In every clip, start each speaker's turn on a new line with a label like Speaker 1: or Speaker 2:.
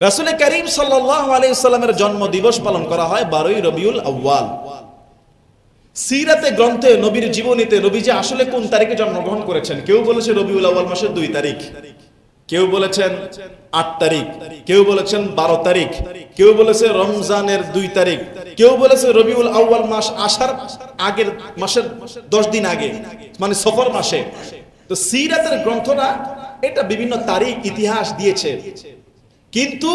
Speaker 1: রাসূল করিম সাল্লাল্লাহু আলাইহি ওয়াসাল্লামের জন্ম দিবস পালন করা হয় 12ই রবিউল আউয়াল। সিরাতে গ্রন্থে নবীর জীবনীতে নবীজি আসলে কোন তারিখে জন্মগ্রহণ করেছেন, কেউ বলেছে রবিউল আউয়াল মাসের 2 তারিখ, কেউ বলেছেন 8 তারিখ, কেউ বলেছেন 12 তারিখ, কেউ বলেছে রমজানের 2 তারিখ, কেউ বলেছে রবিউল আউয়াল মাস আসার আগের মাসের 10 দিন আগে, মানে সফর মাসে। তো সিরাতের গ্রন্থরা এটা বিভিন্ন তারিখ ইতিহাস দিয়েছে, কিন্তু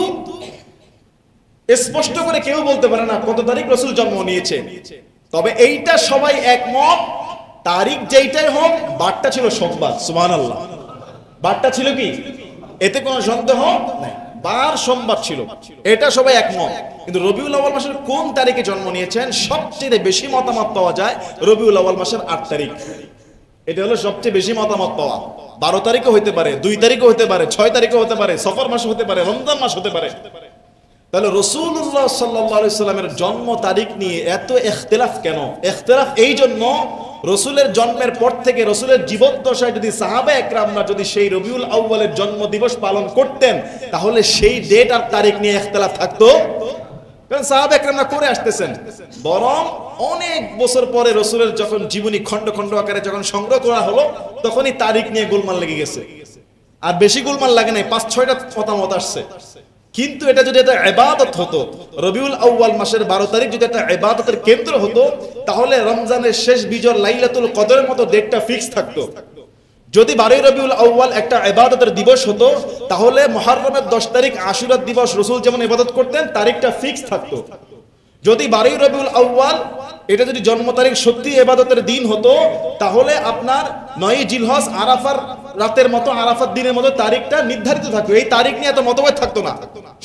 Speaker 1: স্পষ্ট করে কেউ বলতে পারে না কত তারিখ রাসূল জন্ম নিয়েছে। তবে এইটা সবাই একমত, তারিখ যেইটাই হোক বারটা ছিল সোমবার। সুবহানাল্লাহ, বারটা ছিল কি, এতে কোনো সন্দেহ নাই, বার সোমবার ছিল, এটা সবাই একমত। কিন্তু রবিউল আউয়াল মাসের কোন তারিখে জন্ম নিয়েছেন সবচেয়ে বেশি মতামত পাওয়া যায় রবিউল আউয়াল মাসের 8 তারিখ। এটা হলো সবচেয়ে বেশি মতামত পাওয়া। 12 তারিখও হতে পারে, 2 তারিখও হতে পারে, 6 তারিখও হতে পারে, সফর মাস হতে পারে, রমজান মাস হতে পারে। তাহলে রাসূলুল্লাহ সাল্লাল্লাহু আলাইহি সাল্লামের জন্ম তারিখ নিয়ে এত ইখতিলাফ কেন? ইখতিলাফ এই জন্য, রাসূলের জন্মের পর থেকে রাসূলের জীবদ্দশায় যদি সাহাবা একরামরা যদি সেই রবিউল আউয়ালের জন্ম দিবস পালন করতেন, তাহলে সেই ডেট আর তারিখ নিয়ে ইখতিলাফ থাকতো। কারণ সাহাবা একরামরা করে আসতেছেন, বরং অনেক বছর পরে রাসূলের যখন জীবনী খন্ড খন্ড আকারে যখন সংগ্রহ করা হলো, তখনই তারিখ নিয়ে গোলমাল লেগে গেছে। আর বেশি গোলমাল লাগে নাই, 5-6টা মতামত আসছে। কিন্তু এটা যদি একটা ইবাদত হতো, রবিউল আউয়াল মাসের 12 তারিখ যদি একটা ইবাদতের কেন্দ্র হতো, তাহলে রমজানের শেষ বিজয় লাইলাতুল কদরের মতো ডেটটা ফিক্স থাকতো। যদি 12ই রবিউল আউয়াল একটা ইবাদতের দিবস হতো, তাহলে মুহররমের 10 তারিখ আশুরার দিবস রাসূল যেমন ইবাদত করতেন, তারিখটা ফিক্স থাকতো। যদি 12ই রবিউল আউয়াল এটা যদি জন্ম তারিখ সত্যি ইবাদতের দিন হতো, তাহলে আপনার 9ই জিলহজ আরাফার রাতের মতো, আরাফার দিনের মতো তারিখটা নির্ধারিত থাকতো। এই তারিখ নিয়ে এত মতভেদ থাকতো না,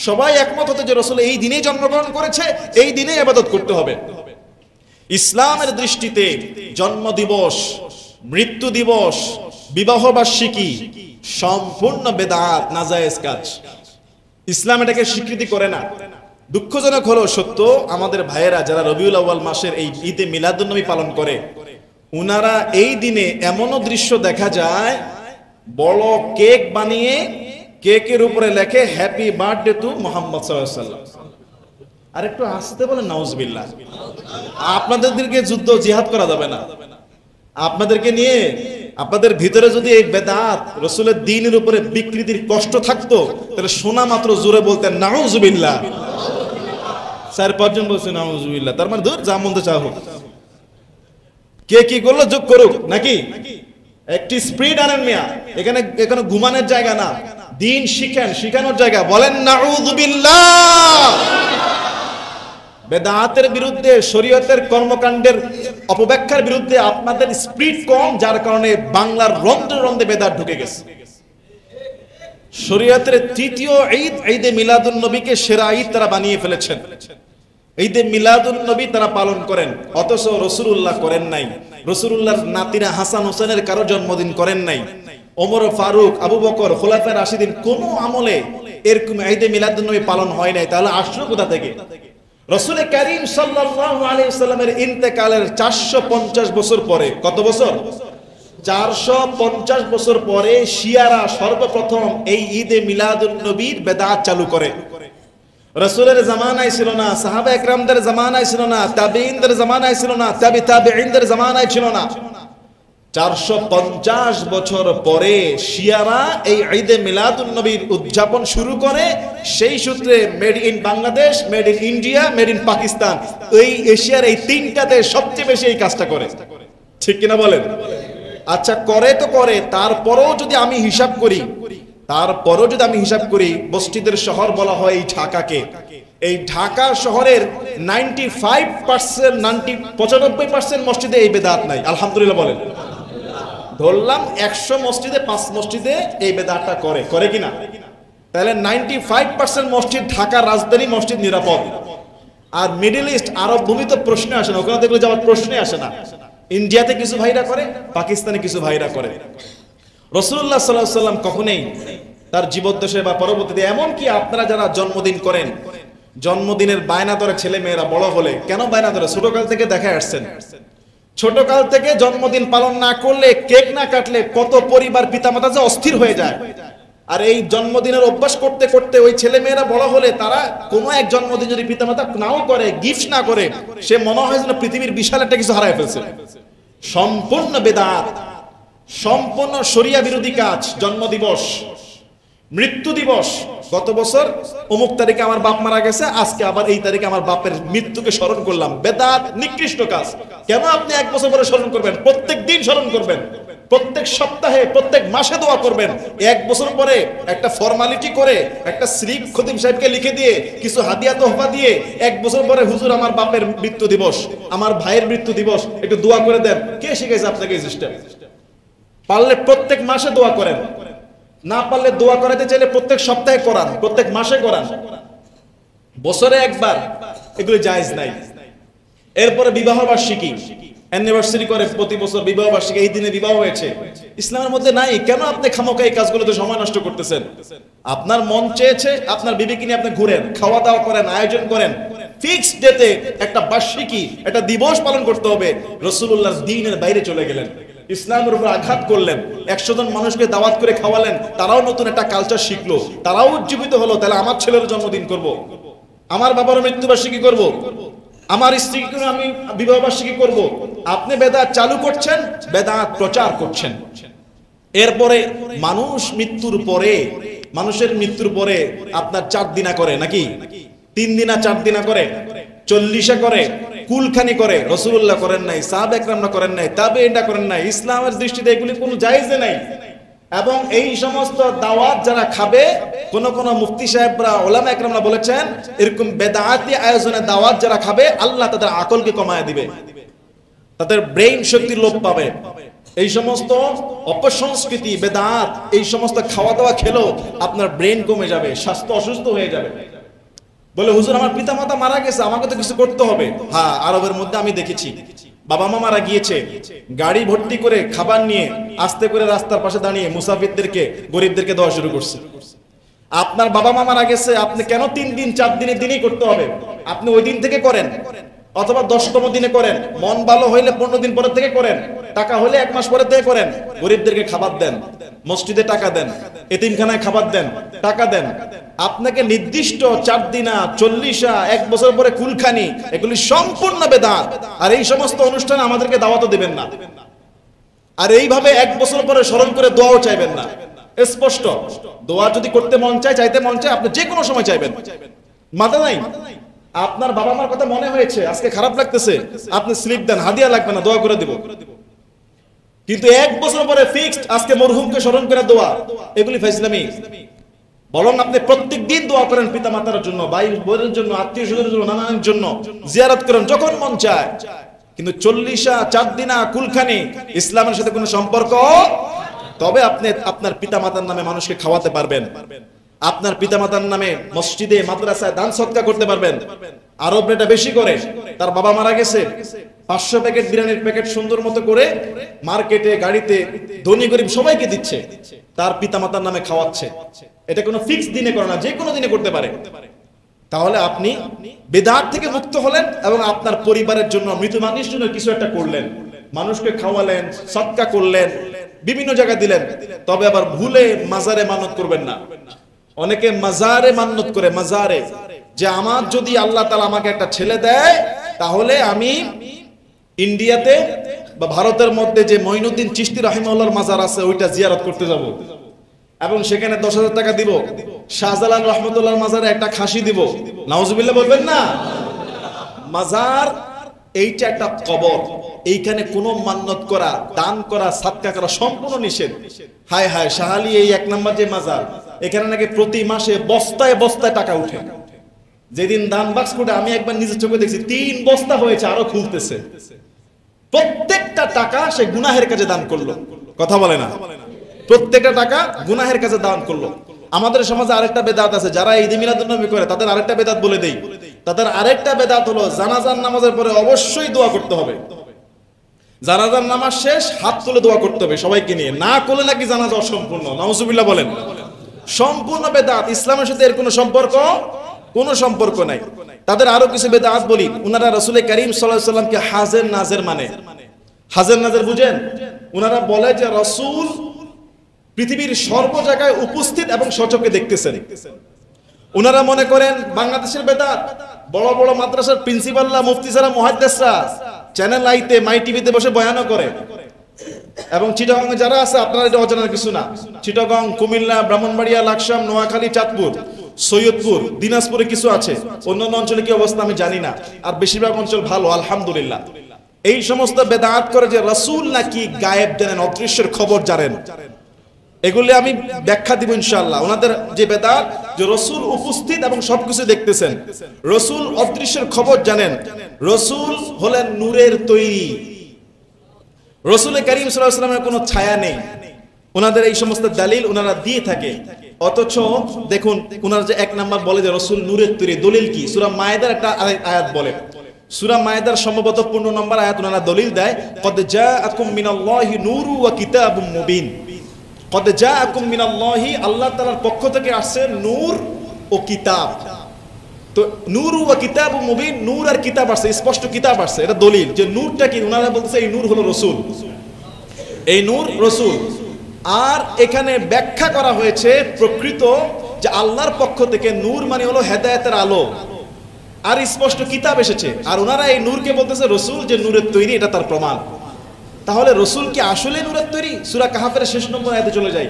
Speaker 1: সবাই একমত হতো যে রাসূল এই দিনেই জন্মগ্রহণ করেছে, এই দিনেই ইবাদত করতে হবে। ইসলামের দৃষ্টিতে জন্ম দিবস, মৃত্যু দিবস, বিবাহ বার্ষিকী সম্পূর্ণ বেদাত, নাজায়েজ কাজ। ইসলাম এটাকে স্বীকৃতি করে না। দুঃখজনক হলো সত্য, আমাদের ভাইয়েরা যারা রবিউল আউয়াল মাসের এই ঈদে মিলাদুন নবী পালন করে, উনারা এই দিনে এমনও দৃশ্য দেখা যায়, বড় কেক বানিয়ে কেকের উপরে লেখে হ্যাপি বার্থডে টু মুহাম্মদ সাল্লাল্লাহু আলাইহি ওয়াসাল্লাম। আর একটু আসতে বলেন নাউজুবিল্লাহ। আপনাদেরকে যুদ্ধ জিহাদ করা যাবে না। আপনাদেরকে নিয়ে আপনাদের ভিতরে যদি এই বেদাত রাসূলের দ্বীনের উপরে বিকৃতির কষ্ট থাকতো, তাহলে শোনা মাত্র জোরে বলতেন নাউজুবিল্লাহ। 4-5 জন বলছে নাউজুবিল্লাহ, তার মানে ধর যা মন্দ চাহ হোক, কে কি করলো যোগ করুক নাকি। একটি স্পিড আনেন মিয়া, এখানে এখানে ঘুমানোর জায়গা না, দ্বীন শিখেন, শিখানোর জায়গা। বলেন নাউযুবিল্লাহ। বেদাতের বিরুদ্ধে, শরীয়তের কর্মকাণ্ডের অপব্যাখ্যার বিরুদ্ধে আপনাদের স্পিড কম, যার কারণে বাংলার রন্ধ্রে রন্ধ্রে বেদাত ঢুকে গেছে। শরীয়তের তৃতীয় ঈদ ঈদে মিলাদুন নবীকে সেরা ঈদ তারা বানিয়ে ফেলেছেন। ঈদে মিলাদুন নবী তারা পালন করেন, অথচ রাসূলুল্লাহ করেন নাই। রাসূলুল্লাহর নাতিরা হাসান হোসেনের কারো জন্মদিন করেন নাই। ওমর ফারুক, আবু বকর, খুলাফায়ে রাশিদিন কোন আমলে এরকম ঈদে মিলাদুন নবী পালন হয় নাই। তাহলে আসলো কোথা থেকে? রাসূল করিম সাল্লাল্লাহু আলাইহি ওয়াসাল্লামের ইন্তেকালের 450 বছর পরে, কত বছর? 450 বছর পরে শিয়ারা সর্বপ্রথম এই ঈদে মিলাদুন নবীর বেদাত চালু করে। রাসূলের জামানায় ছিল না, সাহাবা একরামদের জামানায় ছিল না, তাবেঈনদের জামানায় ছিল না, তাবেঈনদের জামানায় ছিল না। 450 বছর পরে শিয়ারা এই ঈদে মিলাদুন নবীর উদযাপন শুরু করে। সেই সূত্রে made in Bangladesh, made in India, made in Pakistan, এই এশিয়ার এই 3টাতে সবচেয়ে বেশি এই কাজটা করে। ঠিক কিনা বলেন? আচ্ছা, করে তো করে, তারপরেও যদি আমি হিসাব করি, মসজিদের শহর বলা হয় এই ঢাকাকে। এই ঢাকা শহরের 95% মসজিদে এই বেদাত নাই। আলহামদুলিল্লাহ বলেন। ধরলাম 100 মসজিদে 5 মসজিদে এই বেদাতটা করে কিনা? তাহলে 95% মসজিদ, ঢাকার রাজধানী মসজিদ নিরাপদ। আর মিডল ইস্ট, আরব ভূমি তো প্রশ্নে আসে না, ওখানে দেখলে যাওয়ার প্রশ্নে আসে না। ইন্ডিয়াতে কিছু ভাইরা করে, পাকিস্তানে কিছু ভাইরা করে। রাসূলুল্লাহ সাল্লাল্লাহু আলাইহি ওয়াসাল্লাম কখনোই তার জীবদ্দশায় বা পরবর্তীতে, এমনকি আপনারা যারা জন্মদিন করেন, জন্মদিনের বায়না ধরে ছেলে মেয়েরা বড় হলে কেন বায়না ধরে? ছোটকাল থেকে দেখে আসছেন, ছোটকাল থেকে জন্মদিন পালন না করলে, কেক না কাটলে কত পরিবার পিতামাতা যে অস্থির হয়ে যায়। আর এই জন্মদিনের অভ্যাস করতে করতে ওই ছেলে মেয়েরা বড় হলে তারা কোনো এক জন্মদিন যদি পিতামাতা নাও করে, গিফট না করে, সে মনে হয় যেন পৃথিবীর বিশাল একটা কিছু হারায় ফেলছে। সম্পূর্ণ বেদাত, সম্পূর্ণ শরিয়া বিরোধী কাজ। জন্মদিবস, মৃত্যু দিবস, গত বছর অমুক তারিখে আমার বাপ মারা গেছে, আজকে আবার এই তারিখে আমার বাপের মৃত্যুকে স্মরণ করলাম। বেদাত, নিকৃষ্ট কাজ। কেন আপনি এক বছর পরে স্মরণ করবেন? প্রত্যেক দিন স্মরণ করবেন, প্রত্যেক সপ্তাহে, প্রত্যেক মাসে দোয়া করবেন। এক বছর পরে একটা ফর্মালিটি করে একটা স্লিপ খতিব সাহেবকে লিখে দিয়ে কিছু হাদিয়া তোহফা দিয়ে এক বছর পরে, হুজুর আমার বাপের মৃত্যু দিবস, আমার ভাইয়ের মৃত্যু দিবস, একটু দোয়া করে দেন। কে শিখেছে আপনাকে এই সিস্টেম? পারলে প্রত্যেক মাসে দোয়া করেন, না পারলে দোয়া করাতে চাইলে প্রত্যেক সপ্তাহে করান, প্রত্যেক মাসে করান, বছরে একবার। এগুলো জায়েজ নাই। এরপরে বিবাহ বার্ষিকী, অ্যানিভার্সারি করে প্রতি বছর বিবাহ বার্ষিকী, এই দিনে বিবাহ হয়েছে, ইসলামের মধ্যে নাই। কেন আপনি খামোখা এই কাজগুলোতে সময় নষ্ট করতেছেন? আপনার মন চেয়েছে, আপনার বিবেকে নিয়ে আপনি ঘুরেন, খাওয়া দাওয়া করেন, আয়োজন করেন। ফিক্সড ডেতে একটা বার্ষিকী, একটা দিবস পালন করতে হবে। রাসূলুল্লাহর দ্বীনের বাইরে চলে গেলেন, ইসলামের উপর আঘাত করলেন, 100 জন মানুষকে দাওয়াত করে খাওয়ালেন, তারাও নতুন একটা কালচার শিখলো, তারাও উজ্জীবিত হলো। তাহলে আমার ছেলের জন্মদিন করব, আমার বাবার মৃত্যুবার্ষিকী করব, আমার স্ত্রীকে আমি বিবাহ বার্ষিকী করব। আপনি বেদাত চালু করছেন, বেদাত প্রচার করছেন। এরপরে মানুষের মৃত্যুর পরে আপনার 4 দিনা করে নাকি, 3 দিনা 4 দিনা করে, 40 করে, কুলখানি করে। রাসূলুল্লাহ করেন নাই, সাহাবা একরামরা করেন নাই, তাবেঈনরা করেন নাই। ইসলামের দৃষ্টিতে এগুলি কোনো জায়েজ নাই। এবং এই সমস্ত দাওয়াত যারা খাবে, কোন কোন মুফতি সাহেবরা, ওলামা একরামরা বলেছেন, এরকম বেদাতি আয়োজনে দাওয়াত যারা খাবে, আল্লাহ তাদের আকলকে কমায় দিবে, তাদের ব্রেইন শক্তির লোপ পাবে। এই সমস্ত অপসংস্কৃতি, বেদাত, এই সমস্ত খাওয়া দাওয়া খেলেও আপনার ব্রেইন কমে যাবে, স্বাস্থ্য অসুস্থ হয়ে যাবে। বলে হুজুর আমার পিতা মাতা মারা গেছে, আমাকে তো কিছু করতে হবে। হ্যাঁ, আরবের মধ্যে আমি দেখেছি, বাবা মা মারা গিয়েছে, গাড়ি ভর্তি করে খাবার নিয়ে আস্তে করে রাস্তার পাশে দাঁড়িয়ে মুসাফিরদেরকে, গরিবদেরকে দেওয়া শুরু করছে। আপনার বাবা মা মারা গেছে, আপনি কেন 3 দিন 4 দিনের দিনই করতে হবে? আপনি ওই দিন থেকে করেন, অথবা 10তম দিনে করেন, মন ভালো হইলে 15 দিন পরে থেকে করেন, টাকা হলে 1 মাস পরে থেকে করেন। গরিবদেরকে খাবার দেন, মসজিদে টাকা দেন, এতিমখানায় খাবার দেন, টাকা দেন। আপনাকে নির্দিষ্ট 4 দিনা, 40, 1 বছর পরে কুলখানি, এগুলি সম্পূর্ণ বেদাত। আর এই সমস্ত অনুষ্ঠানে আমাদেরকে দাওয়াতও দিবেন না। আর এইভাবে 1 বছর পরে স্মরণ করে দোয়াও চাইবেন না। স্পষ্ট, দোয়া যদি করতে মন চায়, চাইতে মন চায়, আপনি যে কোনো সময় চাইবেন, মাথা নাই। আপনার বাবা মার কথা মনে হয়েছে, আজকে খারাপ লাগতেছে, আপনি স্লিপ দেন, হাদিয়া লাগবে না, দোয়া করে দিব। কিন্তু 1 বছর পরে ফিক্সড, আজকে মরহুমকে স্মরণ করে দোয়া, এগুলি ফাইজলামি। বরং আপনি প্রত্যেক দিন দোয়া করেন পিতা মাতার জন্য, ভাই বোনের জন্য, আত্মীয় স্বজনের জন্য, নানানের জন্য, জিয়ারত করেন যখন মন চায়। কিন্তু 40, 4 দিনা কুলখানি ইসলামের সাথে কোনো সম্পর্ক। তবে আপনি আপনার পিতা মাতার নামে মানুষকে খাওয়াতে পারবেন, আপনার পিতামাতার নামে মসজিদে, মাদ্রাসায় দান সদকা করতে পারবেন। আরবরা এটা বেশি করে, তার বাবা মারা গেছে, 500 প্যাকেট বিরিয়ানির প্যাকেট সুন্দর মতো করে মার্কেটে, গাড়িতে, ধনী গরিব সবাইকে দিচ্ছে, তার পিতামাতার নামে খাওয়াচ্ছে। এটা কোনো ফিক্স দিনে করে না, যে কোনো দিনে করতে পারে। তাহলে আপনি বেদাত থেকে মুক্ত হলেন এবং আপনার পরিবারের জন্য, মৃত মানুষের জন্য কিছু একটা করলেন, মানুষকে খাওয়ালেন, সদকা করলেন, বিভিন্ন জায়গায় দিলেন। তবে আবার ভুলে মাজারে মানত করবেন না। অনেকে মাজারে মান্নত করে, মাজারে, যে আমার যদি আল্লাহ তাআলা আমাকে একটা ছেলে দেয়, তাহলে আমি ইন্ডিয়াতে বা ভারতের মধ্যে যে মঈনুদ্দিন চিশতি রাহিমাহুল্লাহর মাজার আছে, ওইটা জিয়ারত করতে যাব এবং সেখানে 10,000 টাকা দিব। শাহজালাল রহমতুল্লাহর মাজারে একটা খাসি দিব। নাউজুবিল্লাহ বলবেন না? মাজার এইটা একটা কবর, এইখানে কোনো মান্নত করা, দান করা, সাদকা করা সম্পূর্ণ নিষেধ। হায় হায়, শাহালি এই 1 নম্বর যে মাজার, এখানে নাকি প্রতি মাসে বস্তায় বস্তায় টাকা উঠে। যেদিন দান বাক্স করে আমি একবার নিজের চোখে দেখছি, 3 বস্তা হয়েছে, আরো খুলতেছে। প্রত্যেকটা টাকা সে গুনাহের কাজে দান করলো। কথা বলে না? প্রত্যেকটা টাকা গুনাহের কাজে দান করলো। আমাদের সমাজে আরেকটা বেদাত আছে, যারা ঈদ মিলাদুন নবী করে, তাদের আরেকটা বেদাত বলে দেই। তাদের আরেকটা বেদাত হলো, জানাজার নামাজের পরে অবশ্যই দোয়া করতে হবে। জানাজার নামাজ শেষ, হাত তুলে দোয়া করতে হবে সবাইকে নিয়ে, না করলে নাকি জানাজা অসম্পূর্ণ। নাউজুবিল্লাহ বলেন। সম্পূর্ণ বেদাত, ইসলামের সাথে এর কোনো সম্পর্ক নাই। তাদের আরো কিছু বেদাত বলি। উনারা রাসূল করিম সাল্লাল্লাহু আলাইহি সাল্লামকে হাজের নাজের মানে। হাজের নাজের বুঝেন? উনারা বলে যে রাসূল পৃথিবীর সর্ব জায়গায় উপস্থিত এবং সচক্ষে দেখতেছেন। ওনারা মনে করেন বাংলাদেশের বেদাত, বড় বড় মাদ্রাসার প্রিন্সিপালরা, মুফতি সারা, মুহাদ্দিসরা চ্যানেল আইতে, মাই টিভিতে বসে বয়ানও করে। এবং চিটাগং যারা আছে, আপনারা এটা অজানার কিছু না। চিটাগং, কুমিল্লা, ব্রাহ্মণবাড়িয়া, লাকসাম, নোয়াখালী, চাঁদপুর, সৈয়দপুর, দিনাজপুরে কিছু আছে। অন্যান্য অঞ্চলে কি অবস্থা আমি জানি না, আর বেশিরভাগ অঞ্চল ভালো আলহামদুলিল্লাহ। এই সমস্ত বেদাত করে যে রাসূল নাকি গায়েব জানেন, অদৃশ্যের খবর জানেন, এগুলি আমি ব্যাখ্যা দিব ইনশাআল্লাহ। ওনাদের যে বেদাত যে রাসূল উপস্থিত এবং সবকিছু দেখতেছেন, রাসূল অদৃশ্যের খবর জানেন, রাসূল হলেন নূরের তৈরি, রাসূল করিম সাল্লাল্লাহু আলাইহি ওয়াসাল্লামের কোনো ছায়া নেই। ওনাদের এই সমস্ত দলিল ওনারা দিয়ে থাকে। অথচ দেখুন ওনারা যে এক নাম্বার বলে যে রাসূল নূরের তৈরি, দলিল কি? সূরা মায়েদার একটা আয়াত বলে, সূরা মায়েদার সম্ভবত 15 নম্বর আয়াত ওনারা দলিল দেয়, কদ জাআকুম মিনাল্লাহি নূরু ওয়া কিতাবুম মুবিন। কদ জাআকুম মিনাল্লাহি, আল্লাহ তাআলার পক্ষ থেকে আসছে নূর ও কিতাব। তো নূর ওয়া কিতাবুম মুবিন, নূর আর কিতাব আসছে, স্পষ্ট কিতাব আসছে, এটা দলিল। যে নূরটা কি? ওনারা বলতেছে এই নূর হলো রাসূল, এই নূর রাসূল। আর এখানে ব্যাখ্যা করা হয়েছে প্রকৃত যে আল্লাহর পক্ষ থেকে নূর মানে হলো হেদায়েতের আলো, আর স্পষ্ট কিতাব এসেছে। আর ওনারা এই নূরকে বলতেছে রাসূল, যে নূরের তৈরি, এটা তার প্রমাণ। তাহলে রাসূল কি আসলে নূরের তৈরি? সূরা কাহাফের শেষ নম্বর আয়াতে চলে যাই।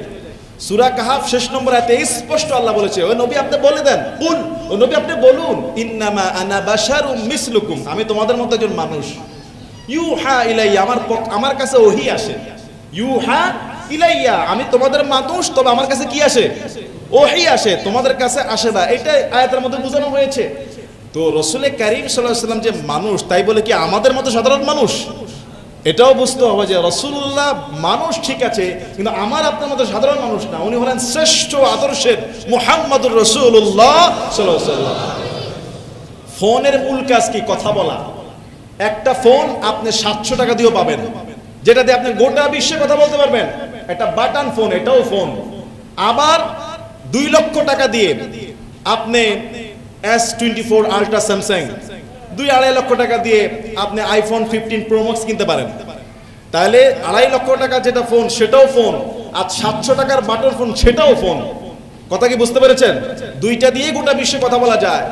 Speaker 1: সূরা কাহাফ শেষ নম্বর আয়াতে স্পষ্ট আল্লাহ বলেছে, ও নবী আপনি বলে দেন, কুল, ও নবী আপনি বলুন, ইন্নামা আনা বাশারুম মিসলুকুম, আমি তোমাদের মতো একজন মানুষ। ইউহা ইলাইয়া, আমার কাছে ওহী আসে। ইউহা ইলাইয়া, আমি তোমাদের মানুষ, তবে আমার কাছে কি আসে? ওহী আসে, তোমাদের কাছে আসে না। এটা আয়াতের মধ্যে বোঝানো হয়েছে। তো রাসূল করিম সাল্লাল্লাহু আলাইহি ওয়াসাল্লাম যে মানুষ, তাই বলে কি আমাদের মতো সাধারণ মানুষ? এটাও বুঝতে হবে যে রাসূলুল্লাহ মানুষ ঠিক আছে, কিন্তু আমার আপনার মতো সাধারণ মানুষ না। উনি হলেন শ্রেষ্ঠ আদর্শের মুহাম্মদুর রাসূলুল্লাহ সাল্লাল্লাহু আলাইহি ওয়াসাল্লাম। ফোনের মূল কাজ কি? কথা বলা। একটা ফোন আপনি 700 টাকা দিয়েও পাবেন, যেটা দিয়ে আপনি গোটা বিশ্বে কথা বলতে পারবেন। একটা বাটন ফোন, এটাও ফোন। আবার 2 লক্ষ টাকা দিয়ে আপনি S24 আলট্রা স্যামসাং, 2-2.5 লক্ষ টাকা দিয়ে আপনি আইফোন 15 প্রো ম্যাক্স কিনতে পারেন। তাহলে 2.5 লক্ষ টাকা যেটা ফোন, সেটাও ফোন, আর 700 টাকার বাটন ফোন, সেটাও ফোন। কথা কি বুঝতে পেরেছেন? দুইটা দিয়ে গোটা বিশ্বে কথা বলা যায়।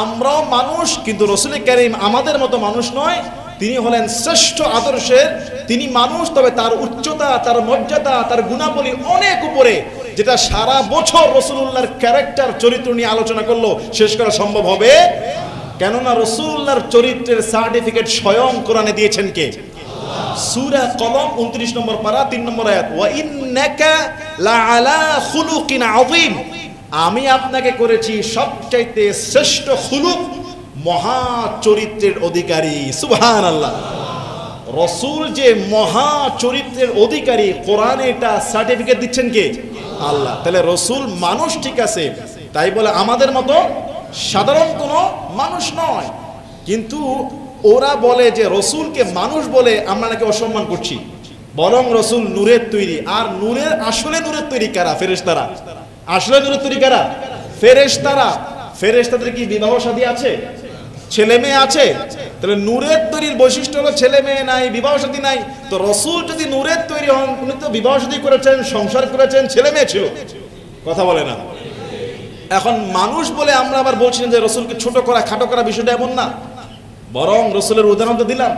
Speaker 1: আমরাও মানুষ, কিন্তু রাসূল করিম আমাদের মতো মানুষ নয়। তিনি হলেন শ্রেষ্ঠ আদর্শের, তিনি মানুষ, তবে তার উচ্চতা, তার মর্যাদা, তার গুণাবলী অনেক উপরে, যেটা সারা বছর রাসূলুল্লাহর ক্যারেক্টার, চরিত্র নিয়ে আলোচনা করলো শেষ করা সম্ভব হবে। কেননা রাসূলুল্লাহর চরিত্রের সার্টিফিকেট স্বয়ং কোরআনে দিয়েছেন কে? সূরা কলম 29 নম্বর পারা 3 নম্বর আয়াত, ওয়া ইন্নাকা লাআলা খুলুকিন আযীম, আমি আপনাকে করেছি সবচাইতে শ্রেষ্ঠ খুলুক, মহা চরিত্রের অধিকারী। সুবহানাল্লাহ। রাসূল যে মহা চরিত্রের অধিকারী, কোরআনে এটা সার্টিফিকেট দিচ্ছেন কে? আল্লাহ। তাহলে রাসূল মানুষ ঠিক আছে, তাই বলে আমাদের মতো সাধারণ কোনো মানুষ নয়। কিন্তু ওরা বলে যে রাসূলকে মানুষ বলে আমরা নাকি অসম্মান করছি, বরং রাসূল নূরের তৈরি। আর নূরের আসলে নূরের তৈরি কারা? ফেরেশতারা। আসলে নূরের তৈরি কারা? ফেরেশতারা। ফেরেশতাদের কি বিবাহ শাদী আছে? ছেলে মেয়ে আছে? তাহলে নূরের তৈরির বৈশিষ্ট্য হলো ছেলে মেয়ে নাই, বিবাহ শাদী নাই। তো রাসূল যদি নূরের তৈরি হন, উনি তো বিবাহ শাদী করেছেন, সংসার করেছেন, ছেলে মেয়ে ছিল। কথা বলে না। এখন মানুষ বলে আমরা আবার বলছেন যে রাসূলকে ছোট করা, খাটো করা বিষয়টা এমন না। বরং রাসূলের উদাহরণ তো দিলাম,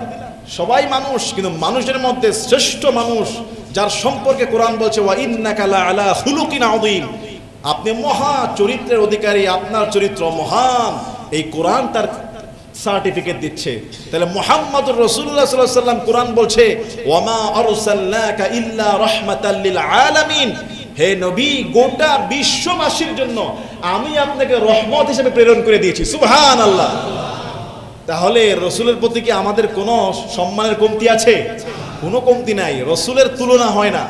Speaker 1: সবাই মানুষ, কিন্তু মানুষের মধ্যে শ্রেষ্ঠ মানুষ যার সম্পর্কে কোরআন বলছে, ওয়া ইন্নাকা লাআলা খুলুকিন আযীম, আপনি মহা চরিত্রের অধিকারী, আপনার চরিত্র মহান। এই কোরআন তার সার্টিফিকেট দিচ্ছে। তাহলে মুহাম্মদুর রাসূলুল্লাহ সাল্লাল্লাহু আলাইহি ওয়াসাল্লাম, কোরআন বলছে, ওয়া মা আরসালনাকা ইল্লা রাহমাতাল লিল আলামিন, হে নবী, গোটা বিশ্ববাসীর জন্য আমি আপনাকে রহমত হিসেবে প্রেরণ করে দিয়েছি। সুবহানাল্লাহ। তাহলে রাসূলের প্রতি কি আমাদের কোনো সম্মানের কমতি আছে? কোনো কমতি নাই। রাসূলের তুলনা হয় না,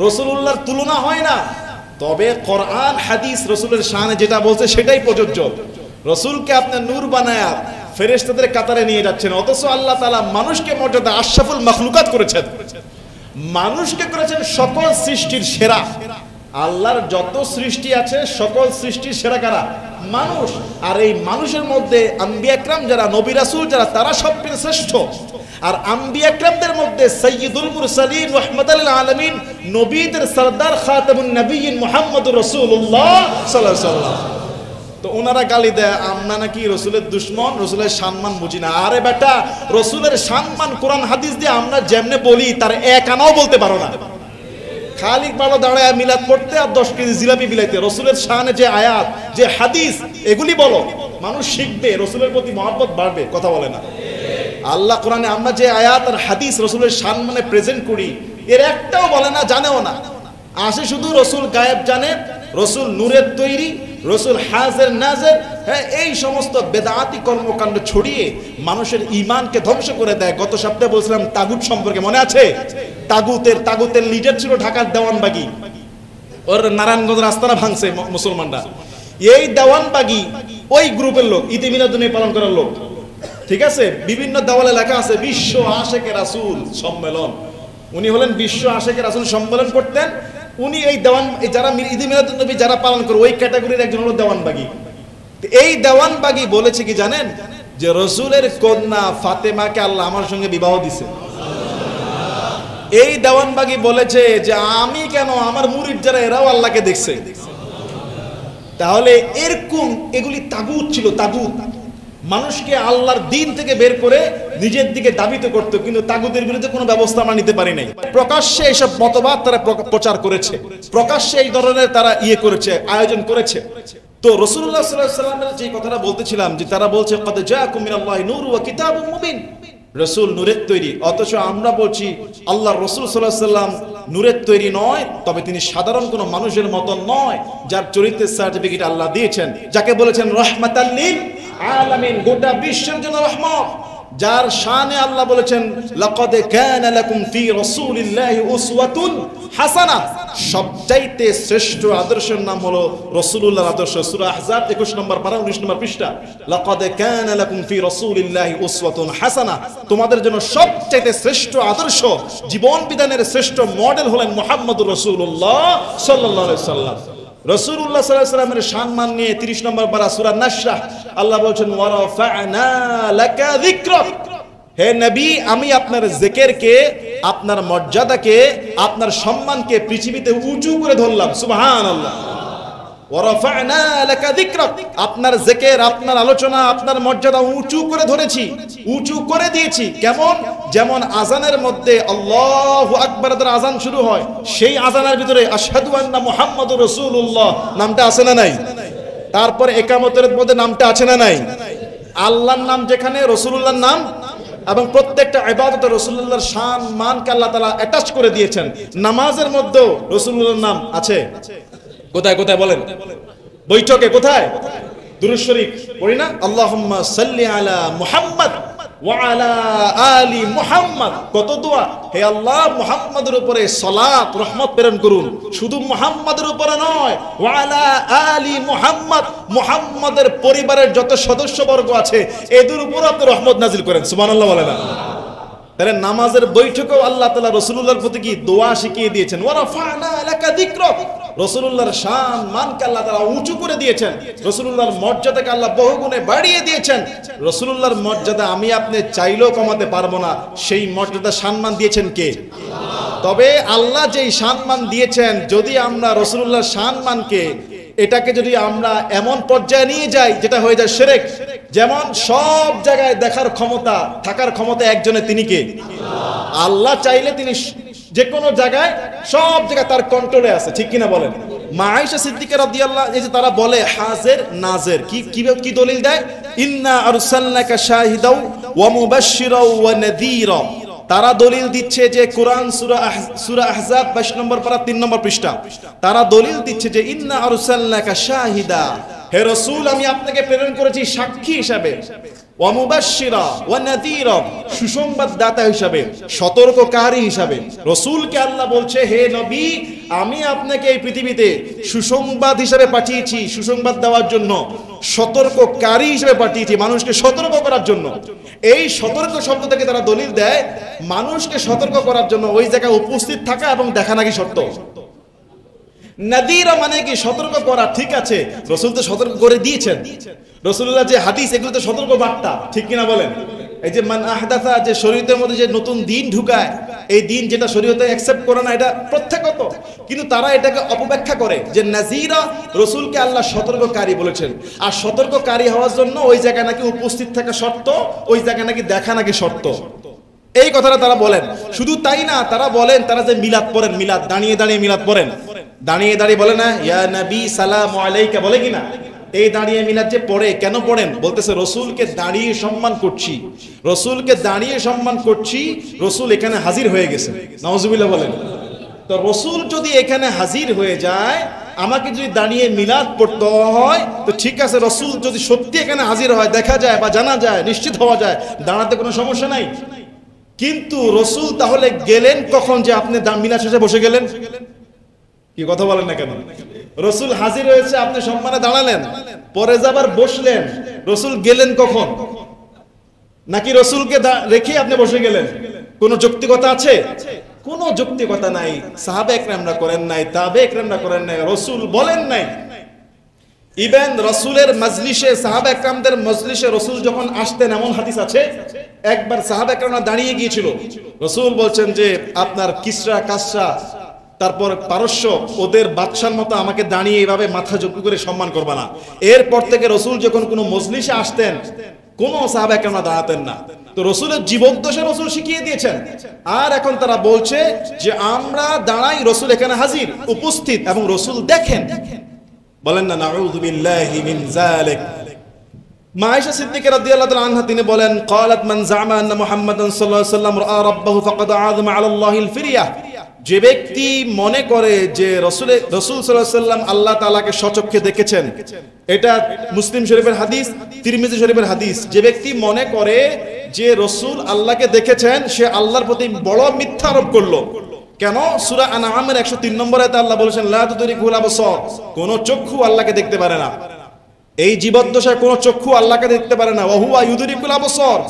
Speaker 1: রাসূলুল্লাহর তুলনা হয় না। তবে কোরআন হাদিস রাসূলের শানে যেটা বলছে সেটাই প্রযোজ্য। রাসূলকে আপনি নূর বানায়া ফেরেশতাদের কাতারে নিয়ে যাচ্ছেন, অথচ আল্লাহ তাআলা মানুষকে মর্যাদা আশরাফুল মাখলুকাত করেছেন, মানুষকে করেছেন সকল সৃষ্টির সেরা। আল্লাহর যত সৃষ্টি আছে সকল সৃষ্টির সেরা কারা? মানুষ। আর এই মানুষের মধ্যে আম্বিয়া একরাম যারা, নবী রাসূল যারা, তারা সবচেয়ে শ্রেষ্ঠ। আর আম্বিয়া একরামদের মধ্যে সাইয়্যিদুল মুরসালিন রাহমাতাল লিল আলামিন, নবীদের সরদার খাতামুন নবিয়্যিন মুহাম্মদুর রাসূলুল্লাহ সাল্লাল্লাহু আলাইহি ওয়াসাল্লাম। তো ওনারা গালি দেয় আমরা নাকি রসুলের দুশ্মন, রসুলের সম্মান বুঝি না। আরে বেটা, রসুলের সম্মান কোরআন হাদিস দিয়ে আমরা যেমনে বলি তার এক আনাও বলতে পারো না। খালি পালো দাঁড়ায় মিলাদ পড়তে আর 10 কেজি জিলাপি বিলাইতে। রসুলের শানে যে আয়াত, যে হাদিস, এগুলি বলো, মানুষ শিখবে, রসুলের প্রতি মহব্বত বাড়বে। কথা বলে না? আল্লাহ কোরআনে আমরা যে আয়াত আর হাদিস রসুলের শান মানে প্রেজেন্ট করি, এর একটাও বলে না, জানেও না। আসে শুধু রসুল গায়েব জানে, রসুল নূরের তৈরি, রসুল হাজের নাজের, হ্যাঁ, এই সমস্ত বেদাতি কর্মকাণ্ড ছড়িয়ে মানুষের ঈমানকে ধ্বংস করে দেয়। গত সপ্তাহে বলছিলাম তাগুত সম্পর্কে, মনে আছে? তাগুতের লিডার ছিল ঢাকার দেওয়ানবাগী। ওর নারায়ণগঞ্জ রাস্তাটা ভাঙছে মুসলমানরা। এই দেওয়ানবাগী ওই গ্রুপের লোক, ঈদে মিলাদুন্নবী পালন করার লোক। ঠিক আছে, বিভিন্ন দেওয়ালে লেখা আছে বিশ্ব আশেকে রাসূল সম্মেলন। উনি হলেন বিশ্ব আশেকে রাসূল সম্মেলন করতেন। উনি এই দেওয়ান, যারা ঈদে মিলাদুন্নবী যারা পালন করে ওই ক্যাটাগরির একজন হলো দেওয়ানবাগী। এই দেওয়ানবাগী বলেছে কি জানেন? যে রসুলের কন্যা ফাতেমাকে আল্লাহ আমার সঙ্গে বিবাহ দিছে। এই দেওয়ানবাগী বলেছে যে আমি কেন, আমার মুরিদ যারা এরাও আল্লাহকে দেখছে। তাহলে এরকম এগুলি তাগুত ছিল, তাগুত। মানুষকে আল্লাহর দিন থেকে বের করে নিজের দিকে দাবিত করতো, কিন্তু তাগুতের বিরুদ্ধে কোনো ব্যবস্থা আমরা নিতে পারি নাই। প্রকাশ্যে এইসব মতবাদ তারা প্রচার করেছে, প্রকাশ্যে এই ধরনের তারা করেছে, আয়োজন করেছে। তো রাসূলুল্লাহ সাল্লাল্লাহু আলাইহি ওয়াসাল্লামের যে কথাটা বলতেছিলাম, যে তারা বলছে ক্বাদ জাআকুম মিনাল্লাহি নূরুন ওয়া কিতাবুম মুবিন, রাসূল নূরের তৈরি। অথচ আমরা বলছি আল্লাহর রাসূল সাল্লাল্লাহু আলাইহি ওয়াসাল্লাম নূরের তৈরি নয়, তবে তিনি সাধারণ কোনো মানুষের মতো নয়, যার চরিত্রের সার্টিফিকেট আল্লাহ দিয়েছেন, যাকে বলেছেন রাহমাতাল লিল আলামিন, গোটা বিশ্বের জন্য রহমত, যার শানে আল্লাহ বলেছেন লাকাদ কানা লাকুম ফি রাসূলিল্লাহি উসওয়াতুন হাসানাহ। সবচাইতে শ্রেষ্ঠ আদর্শের নাম হলো রাসূলুল্লাহর আদর্শ। সূরা আহজাব 21 নম্বর পারা 19 নম্বর পৃষ্ঠা। লাকাদ কানা লাকুম ফি রাসূলিল্লাহি উসওয়াতুন হাসানাহ, তোমাদের জন্য সবচাইতে শ্রেষ্ঠ আদর্শ, জীবন বিধানের শ্রেষ্ঠ মডেল হলেন মুহাম্মদুর রাসূলুল্লাহ সাল্লাল্লাহু আলাইহি ওয়াসাল্লাম। রাসূলুল্লাহ সাল্লাল্লাহু আলাইহি ওয়াসাল্লামের সম্মান নিয়ে 30 নম্বর পারা সূরা নাসরাহ আল্লাহ বলেছেন ওয়া রাফা'না লাকা যিকরাক, হে নবী আমি আপনার জিকিরকে, আপনার মর্যাদাকে, আপনার সম্মানকে পৃথিবীতে উঁচু করে ধরলাম। সুবহানাল্লাহ। ওয়া রাফা'না লাকা যিকরাক, আপনার জিকির, আপনার আলোচনা, আপনার মর্যাদা উঁচু করে ধরেছি, উঁচু করে দিয়েছি। কেমন? যেমন আজানের মধ্যে আল্লাহু আকবার এর আজান শুরু হয়, সেই আজানের ভিতরে আশহাদু আন্না মুহাম্মাদুর রাসূলুল্লাহ নামটা আছে না নাই? তারপরে ইকামতের মধ্যে নামটা আছে না নাই? আল্লাহর নাম যেখানে, রাসূলুল্লাহর নাম, এবং প্রত্যেকটা ইবাদতে রাসূলুল্লাহর শান মানকে আল্লাহ তাআলা অ্যাটাচ করে দিয়েছেন। নামাজের মধ্যেও রাসূলুল্লাহর নাম আছে। কোথায় কোথায় বলেন? বৈঠকে কোথায়? দুরূদ শরীফ পড়ি না? আল্লাহুম্মা সাল্লি আলা মুহাম্মাদ ওয়া আলা আলি মুহাম্মাদ। কত দোয়া! হে আল্লাহ, মুহাম্মাদের উপরে সালাত রহমত প্রেরণ করুন। শুধু মুহাম্মাদের উপরে নয়, ওয়া আলা আলি মুহাম্মাদ, মুহাম্মাদের পরিবারের যত সদস্যবর্গ আছে এদের উপরও আপনি রহমত নাজিল করেন। সুবহানাল্লাহ বলেন না? তাহলে নামাজের বৈঠকেও আল্লাহ তাআলা রাসূলুল্লাহর প্রতি কি দোয়া শিখিয়ে দিয়েছেন, ওয়া রাফা'না লাকা যিকরাক। রাসূলুল্লাহর শান মানকে আল্লাহ তাআলা উঁচু করে দিয়েছেন, রাসূলুল্লাহর মর্যাদাকে আল্লাহ বহুগুণে বাড়িয়ে দিয়েছেন। রাসূলুল্লাহর মর্যাদা আমি আপনি চাইলেও কমাতে পারবো না, সেই মর্যাদা সম্মান দিয়েছেন কে? তবে আল্লাহ যেই সম্মান দিয়েছেন, যদি আমরা রাসূলুল্লাহর সম্মানকে, এটাকে যদি আমরা এমন পর্যায়ে নিয়ে যাই যেটা হয়ে যায় শিরক, যেমন সব জায়গায় দেখার ক্ষমতা, থাকার ক্ষমতা একজনের, তিনি কে? আল্লাহ চাইলে তিনি যে কোনো জায়গায়, সব জায়গায় তার কন্ট্রোলে আছে, ঠিক কিনা বলেন? মা আয়েশা সিদ্দিকা রাদিয়াল্লাহু, এই যে তারা বলে হাজির নাজির, কি দলিল দেয়? ইন্না আরসালনাকা শাহিদাও ওয়া মুবাশশিরাও ওয়া নাযীরা। তারা দলিল দিচ্ছে যে কোরআন সূরা আহজাব 22 নম্বর পারা 3 নম্বর পৃষ্ঠা, তারা দলিল দিচ্ছে যে ইন্না আরসালনাকা শাহিদা, হে রাসূল আমি আপনাকে প্রেরণ করেছি সাক্ষী হিসাবে, ওয়া মুবাশশিরা ওয়া নাযীরা, সুসংবাদদাতা হিসাবে, সতর্ককারী হিসাবে। রাসূলকে আল্লাহ বলছে হে নবী আমি আপনাকে এই পৃথিবীতে সুসংবাদ হিসাবে পাঠিয়েছি, সুসংবাদ দেওয়ার জন্য, সতর্ককারী হিসেবে পাঠিয়েছি, মানুষকে সতর্ক করার জন্য। এই সতর্ক শব্দ থেকে তারা দলিল দেয় মানুষকে সতর্ক করার জন্য ওই জায়গায় উপস্থিত থাকা এবং দেখা নাকি সত্য। নাদিরা মানে কি সতর্ক করা, ঠিক আছে, রাসূল তো সতর্ক করে দিয়েছেন, রাসূলুল্লাহ যে হাদিস এগুলো তো সতর্ক বার্তা, ঠিক কিনা বলেন? এই যে মান আহদাসা, যে শরীয়তের মধ্যে যে নতুন দিন ঢুকায়, এই দিন যেটা শরীয়তে অ্যাকসেপ্ট করে না, এটা প্রত্যেকগত, কিন্তু তারা এটাকে অপব্যাখ্যা করে যে নাজিরা, রাসূলকে আল্লাহ সতর্ককারী বলেছেন, আর সতর্ককারী হওয়ার জন্য ওই জায়গায় নাকি উপস্থিত থাকা শর্ত, ওই জায়গায় নাকি দেখা নাকি শর্ত, এই কথাটা তারা বলেন। শুধু তাই না, তারা বলেন তারা যে মিলাদ পড়েন, মিলাদ দাঁড়িয়ে দাঁড়িয়ে মিলাদ পড়েন, দাঁড়িয়ে দাঁড়িয়ে বলে না ইয়া নবী সালামু আলাইকা, বলে কিনা? এই দাঁড়িয়ে মিলাদ যে পড়ে, কেন পড়েন? বলতেছে রসুলকে দাঁড়িয়ে সম্মান করছি, রসুলকে দাঁড়িয়ে সম্মান করছি, রসুল এখানে হাজির হয়ে গেছে, নাউজুবিল্লাহ বলেন। তো রসুল যদি এখানে হাজির হয়ে যায়, আমাকে যদি দাঁড়িয়ে মিলাদ পড়তে হয়, তো ঠিক আছে, রসুল যদি সত্যি এখানে হাজির হয়, দেখা যায় বা জানা যায়, নিশ্চিত হওয়া যায়, দাঁড়াতে কোনো সমস্যা নাই। কিন্তু রসুল তাহলে গেলেন কখন যে আপনি মিলাদ শেষে বসে গেলেন? কি কথা বলেন না কেন? রসুল হাজির হয়েছে, আপনি সম্মানে দাঁড়ালেন, পরে যাবার বসলেন, রসুল গেলেন কখন? নাকি রসুলকে রেখে আপনি বসে গেলেন? কোন যৌক্তিকতা আছে? কোনো যৌক্তিকতা নাই। সাহাবা একরামরা করেন নাই, তাবে একরামরা করেন নাই, রসুল বলেন নাই। ইভেন রসুলের মজলিসে, সাহাবা একরামদের মজলিসে রসুল যখন আসতেন, এমন হাদিস আছে, একবার সাহাবা একরামরা দাঁড়িয়ে গিয়েছিল, রসুল বলছেন যে আপনার কিসরা কাসরা, তারপর পারস্য, ওদের বাদশার মতো আমাকে দাঁড়িয়ে এইভাবে মাথা জোকু করে সম্মান করবে না। এরপর থেকে রসুল যখন কোনো মজলিসে আসতেন, কোনো সাহাবা একরামরা দাঁড়াতেন না। তো রসুলের জীবদ্দশা রসুল শিখিয়ে দিয়েছেন, আর এখন তারা বলছে যে আমরা দাঁড়াই, রসুল এখানে হাজির উপস্থিত এবং রসুল দেখেন। বলেন না নাউযু বিল্লাহি মিন যালিক। মা আয়েশা সিদ্দিকা রাদিয়াল্লাহু তাআলা আনহা তিনি বলেন, ক্বালাত মান জামা আন্না মুহাম্মাদান সাল্লাল্লাহু আলাইহি ওয়াসাল্লাম রাআ রাব্বাহু ফাকাদ আযমা আলা আল্লাহিল ফিরিয়াহ। যে ব্যক্তি মনে করে যে রাসূল সাল্লাল্লাহু আলাইহি ওয়াসাল্লাম আল্লাহ তাআলাকে স্বচক্ষে দেখেছেন, এটা মুসলিম শরীফের হাদিস, তিরমিজি শরীফের হাদিস, যে ব্যক্তি মনে করে যে রাসূল আল্লাহকে দেখেছেন, সে আল্লাহর প্রতি বড় মিথ্যা আরোপ করলো। কেন? সূরা আনআমের 103 নম্বর আয়াতে আল্লাহ বলেছেন লা তুদরিকুল আবসার, কোন চক্ষু আল্লাহকে দেখতে পারে না। এই জীবদ্দশায় কোন চক্ষু আল্লাহকে দেখতে পারে না। ওয়া হুয়া ইউদরিকুল আবসার,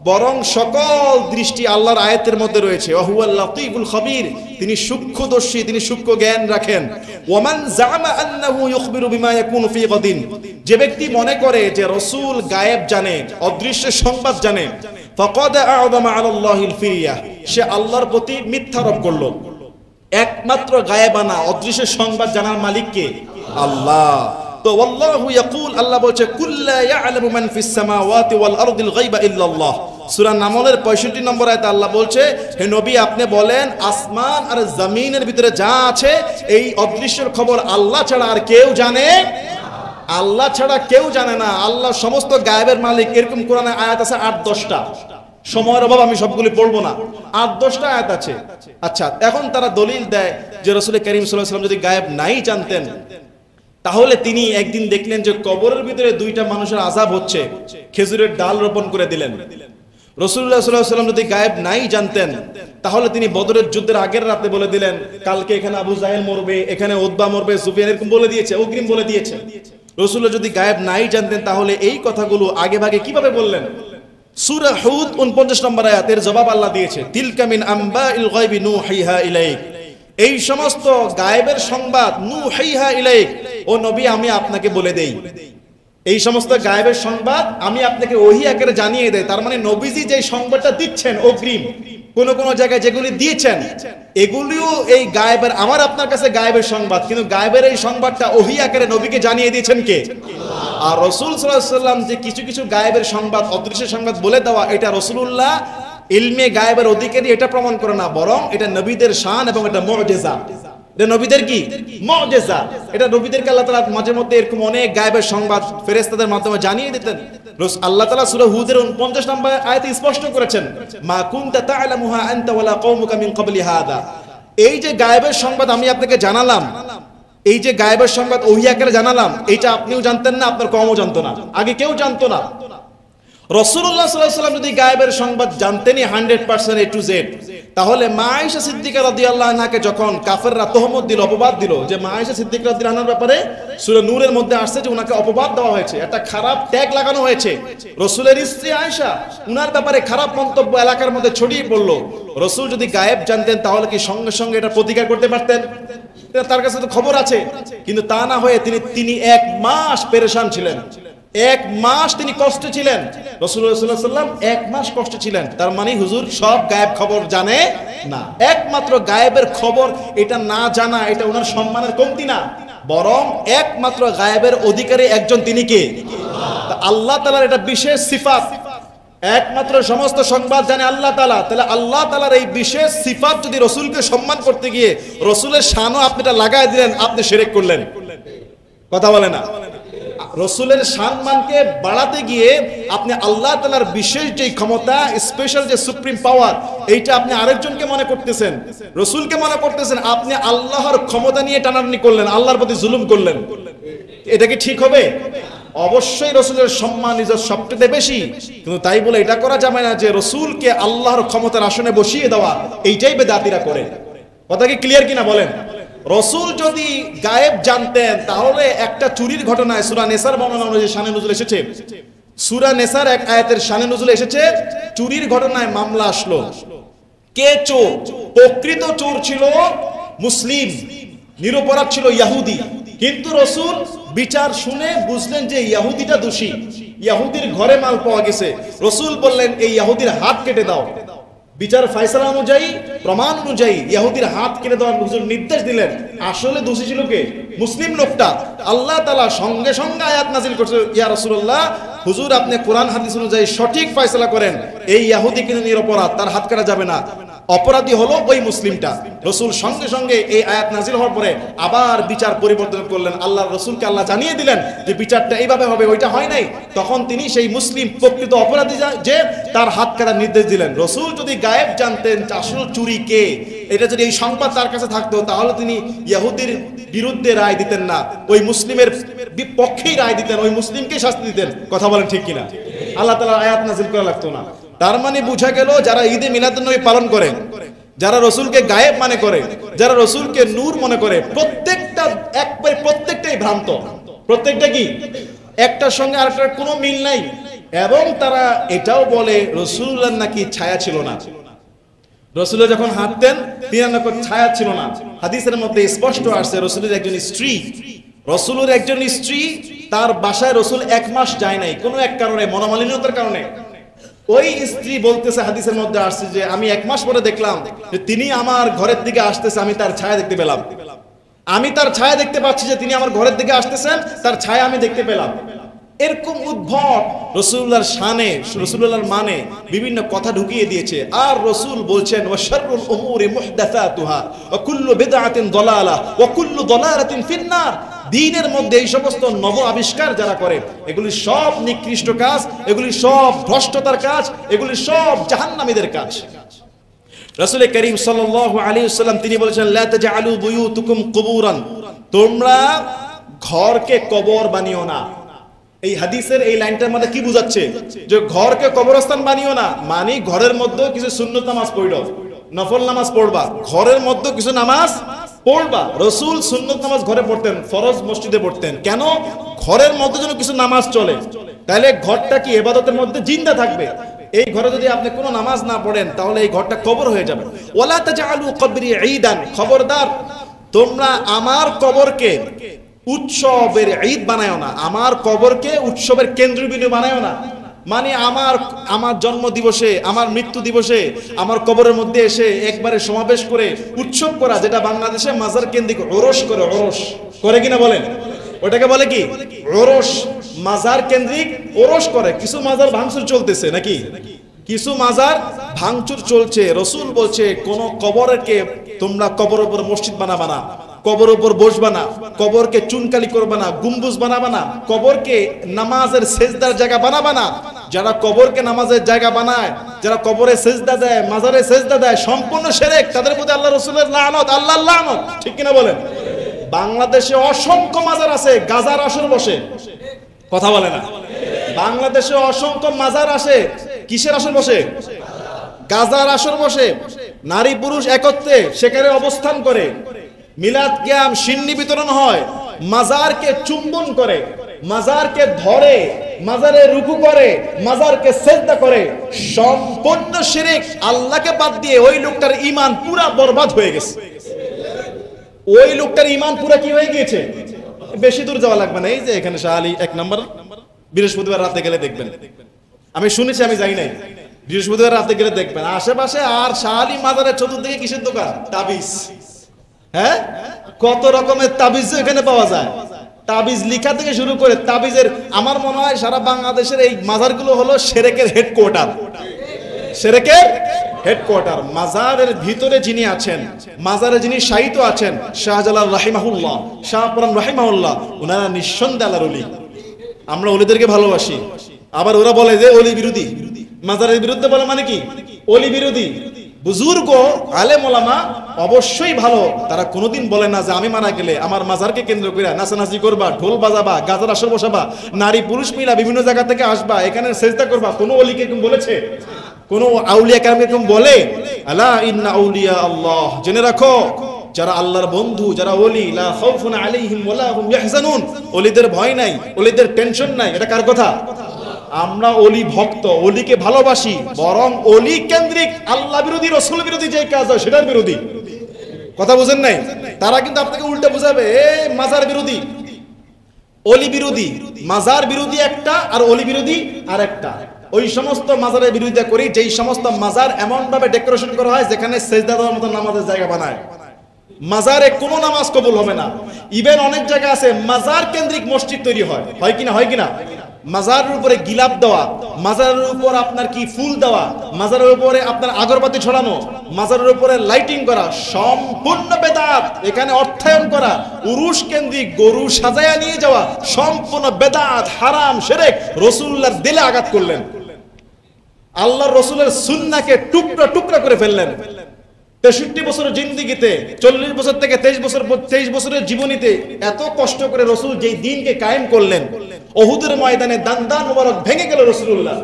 Speaker 1: বরং সকল দৃষ্টি আল্লাহর আয়াতের মধ্যে রয়েছে। ওয়া হুয়াল লাতীফুল খবীর, তিনি সূক্ষ্মদর্শী, তিনি সূক্ষ্ম জ্ঞান রাখেন। ওয়া মান জামা আন্নাহু ইখবিরু বিমা ইয়াকুনু ফি গাদিন, যে ব্যক্তি মনে করে যে রাসূল গায়েব জানে, অদৃশ্যের সংবাদ জানে, ফাকাদ আ'যামা আলা আল্লাহিল ফিরিয়াহ, সে আল্লাহর প্রতি মিথ্যা আরোপ করলো। একমাত্র গায়েবানা অদৃশ্যের সংবাদ জানার মালিক কে? আল্লাহ। তো আল্লাহু ইয়াকুল, আল্লাহ বলছে কুল্লা ইয়ালামু মান ফিস সামাওয়াতি ওয়াল আরদিল গায়বা ইল্লাল্লাহ। সূরা নামলের 65 নম্বর আয়াতে আল্লাহ বলছে, হে নবী আপনি বলেন আসমান আর জমিনের ভিতরে যা আছে এই অদৃশ্যের খবর আল্লাহ ছাড়া আর কেউ জানে? আল্লাহ ছাড়া কেউ জানে না। আল্লাহ সমস্ত গায়েবের মালিক। এরকম কোরআনে আয়াত আছে 8-10টা, সময়ের অভাব আমি সবগুলি পড়বো না, 8-10টা আয়াত আছে। আচ্ছা, এখন তারা দলিল দেয় যে রাসূল কারীম সাল্লাল্লাহু আলাইহি ওয়াসাল্লাম যদি গায়েব নাই জানতেন, তাহলে তিনি একদিন দেখলেন যে কবরের ভিতরে 2টা মানুষের আযাব হচ্ছে, খেজুরের ডাল রোপণ করে দিলেন। রাসূলুল্লাহ সাল্লাল্লাহু আলাইহি ওয়াসাল্লাম যদি গায়েব নাই জানতেন, তাহলে তিনি বদরের যুদ্ধের আগের রাতে বলে দিলেন কালকে এখানে আবু জাহেল মরবে, এখানে উতবা মরবে, সুফিয়ান, এরকম বলে দিয়েছে, অগ্রিম বলে দিয়েছে। রাসূলুল্লাহ যদি গায়েব নাই জানতেন, তাহলে এই কথাগুলো আগে ভাগে কিভাবে বললেন? সূরা হুদ 49 নম্বর আয়াতের জবাব আল্লাহ দিয়েছে, তিলকা মিন আম্বাইল গায়বি নুহিহা ইলাইক, এই সমস্ত গায়েবের সংবাদ নুহিহা ইলাইক, ও নবী আমি আপনাকে বলে দেই। এই সমস্ত গায়েবের সংবাদ আমি আপনাকে ওহী আকারে জানিয়ে দেই। তার মানে নবীজি যে সংবাদটা দিচ্ছেন অগ্রিম, কোন কোন জায়গায় যেগুলি দিয়েছেন, এগুলিও এই গায়েবের, আমার আপনার কাছে গায়েবের সংবাদ, কিন্তু গায়েবের এই সংবাদটা ওহী আকারে নবীকে জানিয়ে দিয়েছেন কে? আর রাসূল সাল্লাল্লাহু আলাইহি ওয়াসাল্লাম যে কিছু কিছু গায়েবের সংবাদ, অদৃশ্য সংবাদ বলে দেওয়া, এটা রাসূলুল্লাহ ইলমে গায়েবের অধিকারী, এটা প্রমাণ করে না, বরং এটা নবীদের শান এবং এটা মুজিজা। এটা নবীদের কি? মুজিজা। এটা নবীদেরকে আল্লাহ তাআলা মাঝে মধ্যে এরকম অনেক গায়েবের সংবাদ ফেরেশতাদের মাধ্যমে জানিয়ে দিতেন। আল্লাহ তাআলা সূরা হুদের 49 নম্বর আয়াতে স্পষ্ট করেছেন, মা কুনতা তা'লামুহা আনতা ওয়ালা কওমুকা মিন ক্বাবলি হাদা, এই যে গায়েবের সংবাদ আমি আপনাকে জানালাম, এই যে গায়েবের সংবাদ ওহী আকারে জানালাম, এটা আপনিও জানতেন না, আপনার কওমও জানতো না, আগে কেউ জানতো না। রাসূলুল্লাহ সাল্লাল্লাহু আলাইহি ওয়াসাল্লাম যদি গায়েবের সংবাদ জানতেনই 100% A to Z, তাহলে মা আয়েশা সিদ্দিকা রাদিয়াল্লাহু আনহাকে যখন কাফেররা তহমত দিল, অপবাদ দিল, যে মা আয়েশা সিদ্দিকা রাদিয়াল্লাহু আনহার ব্যাপারে সূরা নূরের মধ্যে আসছে যে উনাকে অপবাদ দেওয়া হয়েছে, একটা খারাপ ট্যাগ লাগানো হয়েছে, রাসূলের স্ত্রী আয়েশা, উনার ব্যাপারে খারাপ মন্তব্য এলাকার মধ্যে ছড়িয়ে পড়লো। রাসূল যদি গায়েব জানতেন, তাহলে কি সঙ্গে সঙ্গে এটা প্রতিকার করতে পারতেন? তার কাছে তো খবর আছে, কিন্তু তা না হয়ে তিনি 1 মাস পেরেশান ছিলেন, 1 মাস তিনি কষ্টে ছিলেন। রাসূলুল্লাহ সাল্লাল্লাহু আলাইহি ওয়াসাল্লাম 1 মাস কষ্টে ছিলেন। তার মানে হুজুর সব গায়েব খবর জানে না। একমাত্র গায়েবের খবর এটা না জানা, এটা ওনার সম্মানের কমতি না, বরং একমাত্র গায়েবের অধিকারী একজন তিনি কে? আল্লাহ তাআলার এটা বিশেষ সিফাত। একমাত্র সমস্ত সংবাদ জানে আল্লাহ তাআলা। তাহলে আল্লাহ তাআলার এই বিশেষ সিফাত যদি রাসূলকে সম্মান করতে গিয়ে রাসূলের শানও আপনি এটা লাগায় দিলেন, আপনি শিরক করলেন। কথা বলে না? রাসূলের সম্মানকে বাড়াতে গিয়ে আপনি আল্লাহ তাআলার বিশেষ যে ক্ষমতা, স্পেশাল যে সুপ্রিম পাওয়ার, এইটা আপনি আরেকজনকে মনে করতেছেন, রাসূলকে মনে করতেছেন। আপনি আল্লাহর ক্ষমতা নিয়ে টানাটানি করলেন, আল্লাহর প্রতি জুলুম করলেন। এটা কি ঠিক হবে? অবশ্যই রাসূলের সম্মান ইজ্জত সবচেয়ে বেশি, কিন্তু তাই বলে এটা করা যাবে না যে রাসূলকে আল্লাহর ক্ষমতার আসনে বসিয়ে দেওয়া, এইটাই বেদাতীরা করে। কথা কি ক্লিয়ার কিনা বলেন? রাসূল যদি গায়েব জানতেন তাহলে একটা চুরির ঘটনায় সূরা নিসার বর্ণনা অনুযায়ী শানে নুজুল এসেছে, সূরা নিসার এক আয়াতের শানে নুজুল এসেছে, চুরির ঘটনায় মামলা আসলো। কে চোর? প্রকৃত চোর ছিল মুসলিম, নিরপরাধ ছিল ইহুদি। কিন্তু রাসূল বিচার শুনে বুঝলেন যে ইহুদিটা দোষী, ইহুদির ঘরে মাল পাওয়া গেছে। রাসূল বললেন এই ইহুদির হাত কেটে দাও। বিচার ফয়সালা অনুযায়ী, প্রমাণ অনুযায়ী ইহুদির হাত কেটে দেওয়ার হুজুর নির্দেশ দিলেন। আসলে দোষী ছিল কে? মুসলিম লোকটা। আল্লাহ তাআলা সঙ্গে সঙ্গে আয়াত নাযিল করছে, ইয়া রাসূলুল্লাহ, হুজুর আপনি কোরআন হাদিস অনুযায়ী সঠিক ফয়সালা করেন, এই ইহুদি কিন্তু নিরপরাধ, তার হাত কাটা যাবে না, অপরাধী হলো ওই মুসলিমটা। রাসূল সঙ্গে সঙ্গে এই আয়াত নাযিল হওয়ার পরে আবার বিচার পরিবর্তন করলেন। আল্লাহর রাসূলকে আল্লাহ জানিয়ে দিলেন যে বিচারটা এইভাবে হবে, ওইটা হয় নাই। তখন তিনি সেই মুসলিম প্রকৃত অপরাধী যে তার হাত কাটার নির্দেশ দিলেন। রাসূল যদি গায়েব জানতেন আসল চুরি কে, এটা যদি এই সংবাদ তার কাছে থাকতো, তাহলে তিনি ইহুদির বিরুদ্ধে রায় দিতেন না, ওই মুসলিমের বিপক্ষেই রায় দিতেন, ওই মুসলিমকে শাস্তি দিতেন। কথা বলেন ঠিক কিনা? আল্লাহ তাআলা আয়াত নাযিল করা লাগতো না। তার মানে বোঝা গেল যারা ঈদে মিলাদুন্নবী পালন করে, যারা রাসূলকে গায়েব মনে করে, যারা রাসূলকে নূর মনে করে, প্রত্যেকটা একবারে প্রত্যেকটাই ভ্রান্ত। প্রত্যেকটা কি? একটার সঙ্গে আরেকটার কোনো মিল নাই। এবং তারা এটাও বলে রাসূলুল্লাহর নাকি ছায়া ছিল না। রাসূলুল্লাহ যখন হাঁটতেন তিনার নাকি ছায়া ছিল না। হাদিসের মধ্যে স্পষ্ট আসছে রাসূলের একজন স্ত্রী, রাসূলের একজন স্ত্রী তার বাসায় রাসূল 1 মাস যায় নাই কোনো এক কারণে, মনোমালিন্যতার কারণে। ওই স্ত্রী বলতেছে, হাদিসের মধ্যে আসছে যে আমি 1 মাস পরে দেখলাম যে তিনি আমার ঘরের দিকে আসতেছে, আমি তার ছায়া দেখতে পেলাম। আমি তার ছায়া দেখতে পাচ্ছি যে তিনি আমার ঘরের দিকে আসতেছেন, তার ছায়া আমি দেখতে পেলাম। এরকম উদ্ভট রাসূলুল্লাহর শানে, রাসূলুল্লাহর মানে বিভিন্ন কথা ঢুকিয়ে দিয়েছে। আর রাসূল বলছেন ওয়া শাররুল উমুরি মুহদাসাতুহা ওয়া কুল্লু বিদআতিন দালালা ওয়া কুল্লু দালালাতিন ফিন্নার। দ্বীনের মধ্যে এই সমস্ত নব আবিষ্কার যারা করে, এগুলি সব নিকৃষ্ট কাজ, এগুলি সব ভ্রষ্টতার কাজ, এগুলি সব জাহান্নামীদের কাজ। রাসূল করিম সাল্লাল্লাহু আলাইহি ওয়াসাল্লাম তিনি বলেছেন লা তাজআলু বুয়ুতুকুম কুবুরান, তোমরা ঘরকে কবর বানিও না। এই হাদিসের এই লাইনটার মধ্যে কি বোঝাচ্ছে? যে ঘরকে কবরস্থান বানিও না, মানে ঘরের মধ্যে কিছু সুন্নত নামাজ পড়ো, নফল নামাজ পড়বা, ঘরের মধ্যে কিছু নামাজ পড়বা। রাসূল সুন্নত নামাজ ঘরে পড়তেন, ফরজ মসজিদে পড়তেন। কেন? ঘরের মধ্যে যেন কিছু নামাজ চলে, তাহলে ঘরটা কি ইবাদতের মধ্যে জিন্দা থাকবে। এই ঘরে যদি আপনি কোনো নামাজ না পড়েন তাহলে এই ঘরটা কবর হয়ে যাবে। ওয়ালা তাজআলু কবরি ঈদান, খবরদার তোমরা আমার কবরকে উৎসবের ঈদ বানায়ও না, আমার কবরকে উৎসবের কেন্দ্রবিন্দু বানায়ও না। মানে আমার জন্ম দিবসে, আমার মৃত্যু দিবসে আমার কবরের মধ্যে এসে একবারে সমাবেশ করে উৎসব করা, যেটা বাংলাদেশে মাজার কেন্দ্রিক ওরস করে, ওরস করে কিনা বলেন? ওটাকে বলে কি? ওরস। মাজার কেন্দ্রিক ওরস করে। কিছু মাজার ভাঙচুর চলতেছে নাকি? কিছু মাজার ভাঙচুর চলছে। রাসূল বলছে কোন কবরকে তোমরা কবরের উপর মসজিদ বানাবা না, কবরের উপর বসবা না, কবরকে চুনকালি করবা না, গম্বুজ বানাবা না, কবরকে নামাজের সেজদার জায়গা বানাবা না। যারা কবরকে নামাজের জায়গা বানায়, যারা কবরে সেজদা দেয়, মাজারে সেজদা দেয়, সম্পূর্ণ শিরক। তাদের প্রতি আল্লাহ রাসূলের লানত, আল্লাহর লানত। ঠিক কিনা বলেন? বাংলাদেশে অসংখ্য মাজার আছে, গাজার আসর বসে। কথা বলে না? বাংলাদেশে অসংখ্য মাজার আসে, কিসের আসর বসে? গাজার আসর বসে। নারী পুরুষ একত্রে সেখানে অবস্থান করে, মিলাদ কিয়াম সিন্নি বিতরণ হয়, মাজারকে চুম্বন করে, মাজারকে ধরে, মাজারে রুকু করে, মাজারকে সিজদা করে, সম্পূর্ণ শিরক। আল্লাহকে বাদ দিয়ে ওই লোকটার ঈমান পুরা বরবাদ হয়ে গেছে। ওই লোকটার ইমান পুরো কি হয়ে গিয়েছে। বেশি দূর যাওয়া লাগবে না, এই যে এখানে শাহ আলী 1 নম্বর, বৃহস্পতিবার রাতে গেলে দেখবেন, আমি শুনেছি, আমি যাই নাই, বৃহস্পতিবার রাতে গেলে দেখবেন আশেপাশে আর শাহ আলী মাজারের চতুর্দিকে কিসের দোকান, তাবিজ। হ্যাঁ, কত রকমের তাবিজ এখানে পাওয়া যায়। তাবিজ লিখা থেকে শুরু করে তাবিজের, আমার মনে হয় সারা বাংলাদেশের এই মাজারগুলো হলো শিরকের হেডকোয়ার্টার। শিরকের হেডকোয়ার্টার। মাজারের ভিতরে যিনি আছেন, মাজারে যিনি শায়িত আছেন, শাহজালাল রাহিমাহুল্লাহ, শাহপুরান রাহিমাহুল্লাহ, ওনারা নিঃসন্দেহে আল্লাহর ওলি। আমরা ওলিদেরকে ভালোবাসি, আবার ওরা বলে যে ওলি বিরোধী। মাজারের বিরুদ্ধে বলে মানে কি, ওলি বিরোধী। বুজুর্গ আলেম ওলামা অবশ্যই ভালো, তারা কোনোদিন বলে না যে আমি মারা গেলে আমার মাজারকে কেন্দ্র করে নাচানাচি করবা, ঢোল বাজাবা, গাজার আসর বসাবা, নারী পুরুষ মিলা বিভিন্ন জায়গা থেকে আসবা, এখানে সেজদা করবা। কোনো ওলিকে এরকম বলেছে? কোন আউলিয়া কেরাম এরকম বলে? আলা ইন্না আউলিয়া আল্লাহ, জেনে রাখো যারা আল্লাহর বন্ধু, যারা ওলি, লা খাউফুন আলাইহিম ওয়ালা হুম ইয়াহজানুন, ওলিদের ভয় নাই, ওলিদের টেনশন নাই। এটা কার কথা? আমরা ওলি ভক্ত, ওলিকে ভালোবাসি, বরং ওলি কেন্দ্রিক আল্লাহ বিরোধী, রাসূল বিরোধী যে কাজ হয় সেটার বিরোধী। কথা বুঝেন নাই? তারা কিন্তু আপনাকে উল্টা বুঝাবে, এই মাজার বিরোধী, ওলি বিরোধী। মাজার বিরোধী একটা, আর ওলি বিরোধী আর একটা। ওই সমস্ত মাজারের বিরোধিতা করি যেই সমস্ত মাজার এমন ভাবে ডেকোরেশন করা হয় যেখানে সেজদা দেওয়ার মতো নামাজের জায়গা বানায়। মাজারে কোনো নামাজ কবুল হবে না। ইভেন অনেক জায়গা আছে মাজার কেন্দ্রিক মসজিদ তৈরি হয়, হয় কিনা? হয় কিনা? মাজারের উপরে গিলাপ দেওয়া, মাজারের উপর আপনার কি ফুল দেওয়া, মাজারের উপরে আপনার আগরবাতি ছড়ানো, মাজারের উপরে লাইটিং করা, সম্পূর্ণ বেদাত। এখানে অর্থায়ন করা, উরুশ কেন্দ্রিক গরু সাজায়া নিয়ে যাওয়া, সম্পূর্ণ বেদাত, হারাম, শিরক। রাসূলুল্লাহর দিলে আঘাত করলেন, আল্লাহর রাসূলের সুন্নাহকে টুকরা টুকরা করে ফেললেন। 63 বছরের জিন্দেগিতে, 40 বছর থেকে 23 বছরের জীবনীতে এত কষ্ট করে রাসূল যেই দ্বীনকে কায়েম করলেন, উহুদের ময়দানে দান মোবারক ভেঙে গেল রাসূলুল্লাহ,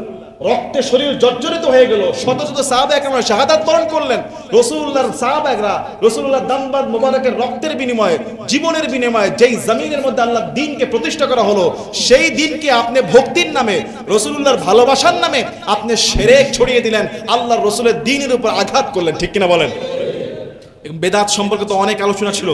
Speaker 1: রক্তে শরীর জর্জরিত হয়ে গেল, শত শত সাহাবা একরাম শাহাদাত বরণ করলেন। রাসূলুল্লাহর সাহাবারা রাসূলুল্লাহর দামবাদ মোবারকের রক্তের বিনিময়ে, জীবনের বিনিময়ে যেই জমিনের মধ্যে আল্লাহর দ্বীনকে প্রতিষ্ঠা করা হলো, সেই দ্বীনকে আপনি ভক্তির নামে, রাসূলুল্লাহর ভালোবাসার নামে আপনি শিরক ছড়িয়ে দিলেন, আল্লাহর রাসূলের দ্বীনের উপর আঘাত করলেন। ঠিক কিনা বলেন? বেদাত সম্পর্কে তো অনেক আলোচনা ছিল,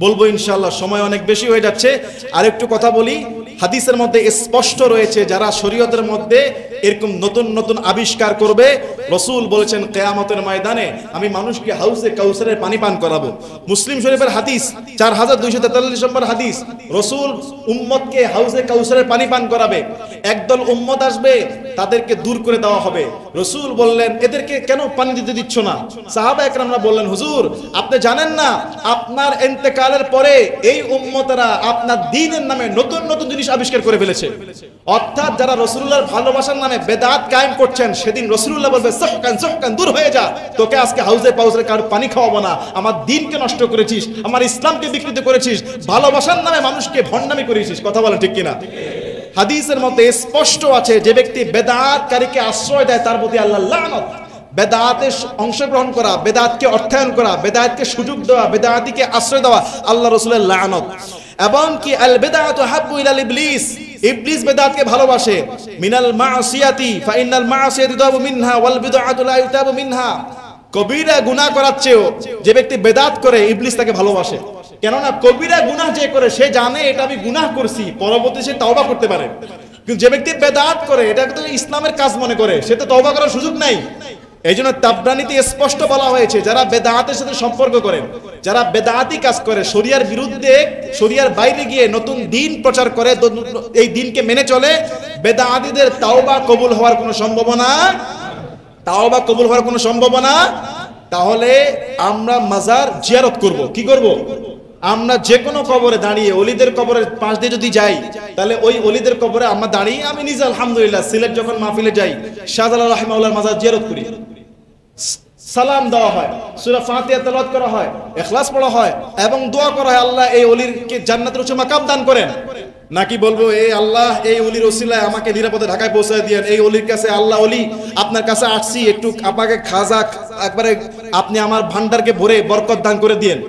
Speaker 1: বলবো ইনশাআল্লাহ, সময় অনেক বেশি হয়ে যাচ্ছে। আর একটু কথা বলি, হাদিসের মধ্যে স্পষ্ট রয়েছে যারা শরীয়তের মধ্যে এরকম নতুন নতুন আবিষ্কার করবে, রাসূল বলেছেন কিয়ামতের ময়দানে আমি মানুষকে হাউজে কাউসারের পানি পান করাবো। মুসলিম শরীফের হাদিস 4243 নম্বর হাদিস, রাসূল উম্মতকে হাউজে কাউসারের পানি পান করাবে। একদল উম্মত আসবে, তাদেরকে দূর করে দেওয়া হবে। রাসূল বললেন এদেরকে কেন পানি দিতে দিচ্ছ না? সাহাবা একরামরা বললেন হুজুর আপনি জানেন না আপনার ইন্তেকালের পরে এই উম্মতরা আপনার দ্বীনের নামে নতুন নতুন জিনিস আবিষ্কার করে ফেলেছে। অর্থাৎ যারা রাসূলুল্লাহর ভালোবাসার নামে বেদাত কায়েম করছেন, সেদিন রাসূলুল্লাহ বলবে সহকান দূর হয়ে যা, তোকে আজকে হাউজে পাউজে কার পানি খাওয়াবো না। আমার দ্বীনকে নষ্ট করেছিস, আমার ইসলামকে বিকৃত করেছিস, ভালোবাসার নামে মানুষকে ভণ্ডামি করেছিস। কথা বলেন ঠিক কিনা? হাদিসের মধ্যে স্পষ্ট আছে যে ব্যক্তি বেদাতকারীকে আশ্রয় দেয় তার প্রতি আল্লাহর লানত। বেদাতে অংশগ্রহণ করা, বেদাতকে অর্থায়ন করা, বেদাতকে সুযোগ দেওয়া, বেদাতিকে আশ্রয় দেওয়া আল্লাহ রাসূলের লানত। এবং কি আল বিদআতু হাব্বু ইলাল ইবলিস, ইবলিস বেদাতকে ভালোবাসে। মিনাল মাসিয়াতি ফা ইন্নাল মাসিয়াতি তাবু মিনহা ওয়াল বিদআতু লা ইতাবু মিনহা, কবিরা গুনাহ করার চেয়েও যে ব্যক্তি বেদাত করে ইবলিস তাকে ভালোবাসে। কেননা কবিরা গুনাহ যে করে সে জানে এটা আমি গুনাহ করছি, পরবর্তী সে তওবা করতে পারে। কিন্তু যে ব্যক্তি বেদাত করে এটা তো ইসলামের কাজ মনে করে, সে তো তওবা করার সুযোগ নাই। এই জন্য তাবরানীতে স্পষ্ট বলা হয়েছে যারা বেদাতের সাথে সম্পর্ক করে, যারা বেদাতি কাজ করে, শরিয়ার বিরুদ্ধে, শরিয়ার বাইরে গিয়ে নতুন দ্বীন প্রচার করে, এই দ্বীনকে মেনে চলে, বেদাতীদের তাওবা কবুল হওয়ার কোনো সম্ভাবনা, তাওবা কবুল হওয়ার কোনো সম্ভাবনা। তাহলে আমরা মাজার জিয়ারত করব। কি করব? আমরা যে কোনো কবরে দাঁড়িয়ে, অলিদের কবরের পাশ দিয়ে যদি যাই, তাহলে ওই অলিদের কবরে আমরা দাঁড়িয়ে, আমি নিজে আলহামদুলিল্লাহ সিলেট যখন মাহফিলে যাই, শাহজালাল রাহিমাহুল্লাহর মাজার জিয়ারত করি, সালাম দেওয়া হয়, সূরা ফাতিহা তেলাওয়াত করা হয়, ইখলাস পড়া হয় এবং দোয়া করা হয় আল্লাহ এই ওলিরকে জান্নাতের উচ্চ মাকাম দান করেন। নাকি বলবো এই আল্লাহ এই ওলির ওসিলায় আমাকে নিরাপদে ঢাকায় পৌঁছায় দিয়েন, এই ওলির কাছে আল্লাহ ওলি আপনার কাছে আসছি, একটু আপনাকে খাজা একবারে আপনি আমার ভান্ডারকে ভরে বরকত দান করে দিয়েন,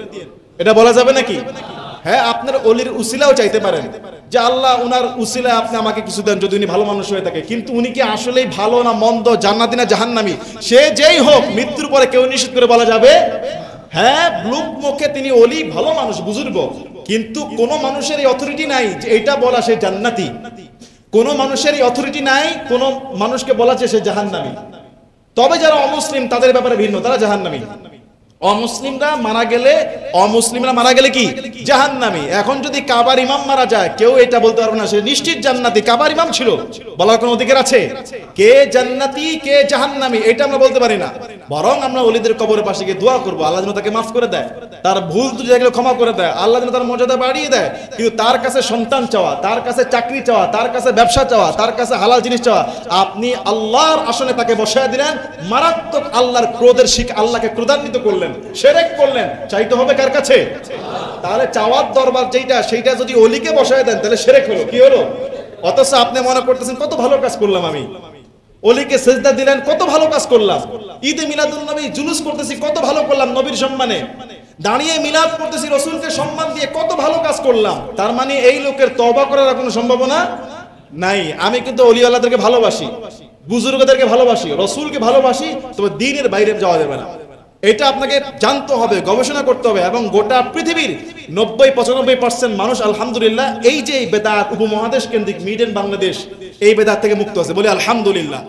Speaker 1: এটা বলা যাবে নাকি? হ্যাঁ, আপনার ওলির উসিলাও চাইতে পারেন যে আল্লাহ উনার উসিলায় আপনি আমাকে কিছু দেন যদি উনি ভালো মানুষ হয়ে থাকে। কিন্তু উনি কি আসলেই ভালো না মন্দ, জান্নাতি না জাহান্নামী, সে যেই হোক, মৃত্যুর পরে কেউ নিষেধ করে বলা যাবে? হ্যাঁ, ব্লুক মুখে তিনি অলি, ভালো মানুষ, বুজুর্গ, কিন্তু কোন মানুষের এই অথরিটি নাই যে এটা বলা সে জান্নাতি। কোন মানুষের এই অথরিটি নাই কোন মানুষকে বলা যে সে জাহান্নামী। তবে যারা অমুসলিম তাদের ব্যাপারে ভিন্ন, তারা জাহান্নামী। অমুসলিমরা মারা গেলে কি জাহান্নামী। এখন যদি কাবার ইমাম মারা যায়, কেউ এটা বলতে পারবে না সে নিশ্চিত জান্নাতি, কাবার ইমাম ছিল, বলার কোনো অধিকার আছে? কে জান্নাতি কে জাহান্নামী এটা আমরা বলতে পারি না। বরং আমরা ওলিদের কবরের পাশে গিয়ে দোয়া করবো, আল্লাহ যেন তাকে মাফ করে দেয়, তার ভুল ত্রুটি যেগুলো ক্ষমা করে দেয়, আল্লাহ যেন তার মর্যাদা বাড়িয়ে দেয়। কিন্তু তার কাছে সন্তান চাওয়া, তার কাছে চাকরি চাওয়া, তার কাছে ব্যবসা চাওয়া, তার কাছে হালাল জিনিস চাওয়া, আপনি আল্লাহর আসনে তাকে বসায় দিলেন, মারাত্মক আল্লাহর ক্রোধের শিখ, আল্লাহকে ক্রোধান্বিত করলেন, শিরক করলেন। চাইতে হবে কার কাছে? তাহলে চাওয়ার দরবার যেটা, সেইটা যদি ওলিকে বসায় দেন তাহলে শিরক হলো। কি হলো? অথচ আপনি মনে করতেছেন কত ভালো কাজ করলাম আমি, ওলিকে সেজদা দিলেন, কত ভালো কাজ করলাম, ঈদে মিলাদুন নবী জুলুস করতেছি, কত ভালো করলাম, নবীর সম্মানে দাঁড়িয়ে মিলাদ করতেছি, রসুলকে সম্মান দিয়ে কত ভালো কাজ করলাম। তার মানে এই লোকের তওবা করার কোনো সম্ভাবনা নাই। আমি কিন্তু ওলি আল্লাহদেরকে ভালোবাসি, বুজুর্গদেরকে ভালোবাসি, রসুলকে ভালোবাসি, তবে দ্বীনের বাইরে যাওয়া যাবে না। এটা আপনাকে জানতে হবে, গবেষণা করতে হবে। এবং গোটা পৃথিবীর 90-95% মানুষ আলহামদুলিল্লাহ এই যে বেদাত উপমহাদেশ কেন্দ্রিক মিড ইন বাংলাদেশ, এই বেদাত থেকে মুক্ত আছে, বলে আলহামদুলিল্লাহ।